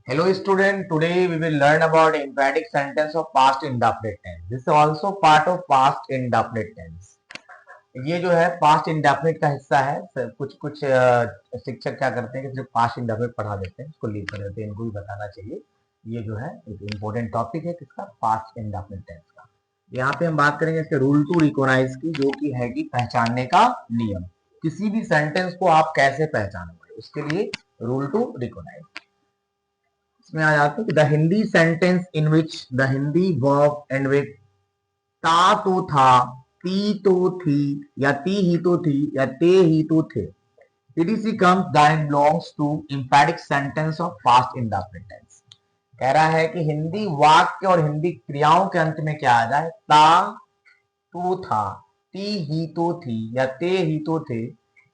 Hello student, today we will learn about emphatic sentence of past indefinite tense. This is also part of past indefinite tense. ये जो है past indefinite का हिस्सा है। कुछ कुछ शिक्षक क्या करते हैं कि सिर्फ पास्ट इंडेफिनिट पढ़ा देते हैं, इसको लीव कर देते हैं। इनको भी बताना चाहिए। ये जो है एक इम्पोर्टेंट टॉपिक है किसका, पास्ट इंडेफिनिट टेंस का। यहाँ पे हम बात करेंगे इसके रूल टू रिकॉग्नाइज की, जो कि है कि पहचानने का नियम। किसी भी सेंटेंस को आप कैसे पहचानोगे, उसके लिए रूल टू रिकॉग्नाइज। इसमें आ जाते हैं the Hindi sentence in which the Hindi verb and with ता तो था, ती तो थी, या ती ही तो थी, या ते ही तो थे, etc comes that belongs to emphatic sentence of past indefinite tense। कह रहा है कि हिंदी वाक्य और हिंदी क्रियाओं के अंत में क्या आ जाए, ता तो था, ती ही तो थी, या ते ही तो थे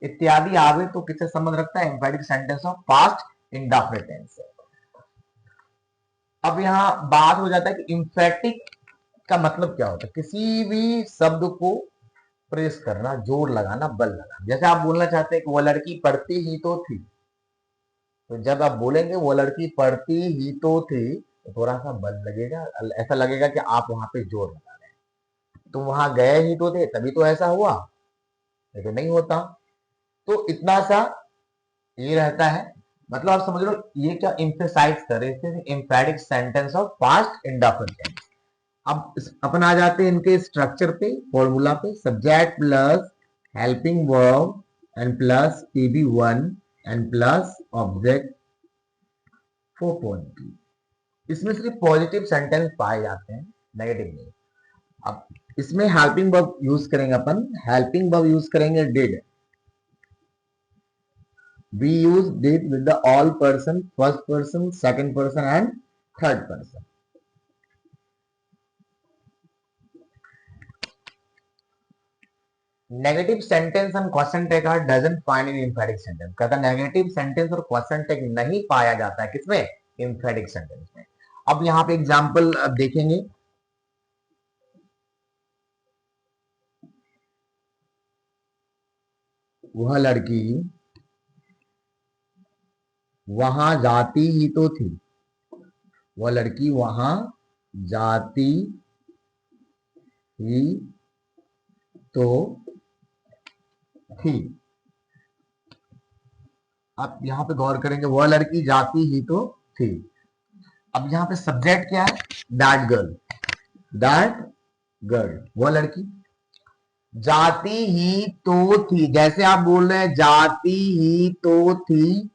इत्यादि आवे तो किससे संबंध रखता है, emphatic sentence of past indefinite tense से। अब यहाँ बात हो जाता है कि इम्फेटिक का मतलब क्या होता है, किसी भी शब्द को प्रेस करना, जोर लगाना, बल लगाना। जैसे आप बोलना चाहते हैं कि वो लड़की पढ़ती ही तो थी, तो जब आप बोलेंगे वो लड़की पढ़ती ही तो थी, तो थोड़ा सा बल लगेगा, ऐसा लगेगा कि आप वहां पे जोर लगा रहे हैं। तुम वहां गए ही तो थे, तभी तो ऐसा हुआ, लेकिन नहीं होता। तो इतना सा ये रहता है। मतलब आप समझ लो ये क्या इम्फेसाइज कर रहे थे, emphatic sentence of past indefinite tense. अब अपन आ जाते हैं इनके स्ट्रक्चर पे, फॉर्मूला पे। Subject plus helping verb and plus pb1 and plus object 4.2। इसमें सिर्फ पॉजिटिव सेंटेंस पाए जाते हैं, नेगेटिव नहीं। अब इसमें हेल्पिंग वर्ब यूज करेंगे अपन, हेल्पिंग वर्ब यूज करेंगे did. We use did with the all person, first person, second person and third person। Negative sentence and question tag are doesn't find in emphatic sentence. कहता negative sentence और question tag नहीं पाया जाता है किसमें, एम्फैटिक sentence में। अब यहाँ पे एग्जांपल देखेंगे। वह लड़की वहां जाती ही तो थी, वह लड़की वहां जाती ही तो थी। आप यहाँ पे गौर करेंगे, वह लड़की जाती ही तो थी। अब यहाँ पे सब्जेक्ट क्या है, दैट गर्ल, दैट गर्ल, वह लड़की जाती ही तो थी। जैसे आप बोल रहे हैं जाती ही तो थी,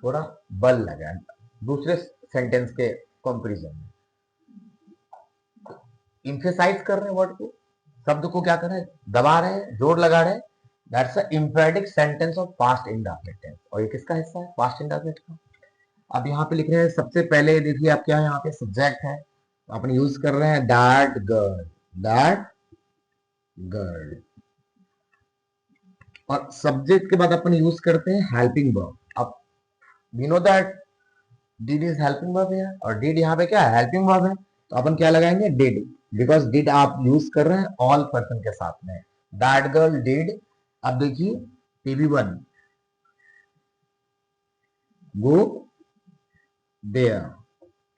थोड़ा बल लगा दूसरे सेंटेंस के कंपैरिजन में। इंफेसाइज कर रहे हैं वर्ड को, शब्द को क्या कर रहे हैं, दबा रहे हैं, जोर लगा रहे हैं। That's a emphatic sentence of past indefinite tense. और ये किसका हिस्सा है, पास्ट इंडेफिनिट का। अब यहाँ पे लिख रहे हैं, सबसे पहले देखिए आप क्या है, यहाँ पे सब्जेक्ट है, तो अपन यूज कर रहे हैं दैट गर्ल, दैट गर्ल। और सब्जेक्ट के बाद अपन यूज करते हैं हेल्पिंग वर्ब। अब we know that did is helping verb है, और डिड यहाँ पे क्या है, हेल्पिंग वर्ब है। तो अपन क्या लगाएंगे, डिड, बिकॉज डिड आप यूज कर रहे हैं ऑल पर्सन के साथ में। That girl did. अब देखिए pb1, go there,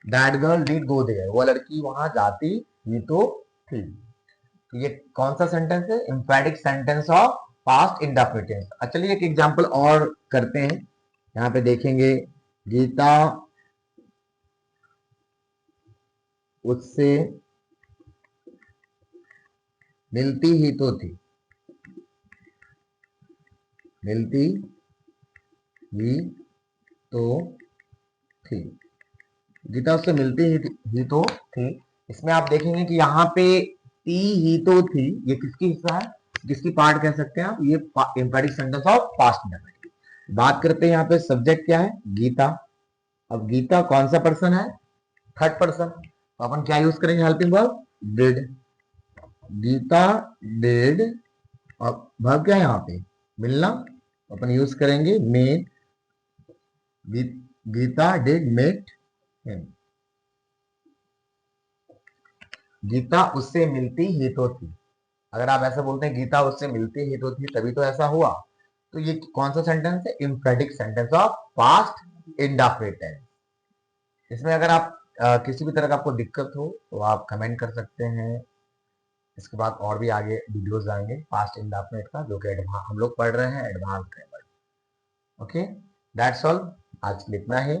that girl did go there, वो लड़की वहां जाती ही तो थी। तो ये कौन सा सेंटेंस है, emphatic sentence of past indefinite tense. चलिए एक एग्जांपल और करते हैं। यहाँ पे देखेंगे, गीता उससे मिलती ही तो थी, मिलती ही तो थी, गीता उससे मिलती ही तो थी। इसमें आप देखेंगे कि यहाँ पे ती ही तो थी, ये किसकी हिस्सा है, किसकी पार्ट कह सकते हैं आप, ये एम्फैटिक सेंटेंस ऑफ पास्ट इंडेफिनिट। बात करते हैं यहाँ पे सब्जेक्ट क्या है, गीता। अब गीता कौन सा पर्सन है, थर्ड पर्सन, तो अपन क्या यूज करेंगे, helping verb did. Geeta did, और वर्ब क्या है यहाँ पे, मिलना, तो अपन यूज करेंगे met. Geeta did met him, Geeta उससे मिलती ही तो थी। अगर आप ऐसा बोलते हैं गीता उससे मिलती ही तो थी, तभी तो ऐसा हुआ, तो ये कौन सा सेंटेंस है, emphatic sentence of past indefinite tense. इसमें अगर आप किसी भी तरह का आपको दिक्कत हो तो आप कमेंट कर सकते हैं। इसके बाद और भी आगे वीडियोस आएंगे पास्ट इंडेफिनिट का, जो कि हम लोग पढ़ रहे हैं advance grammar. Okay, that's all, आज के लिए इतना ही।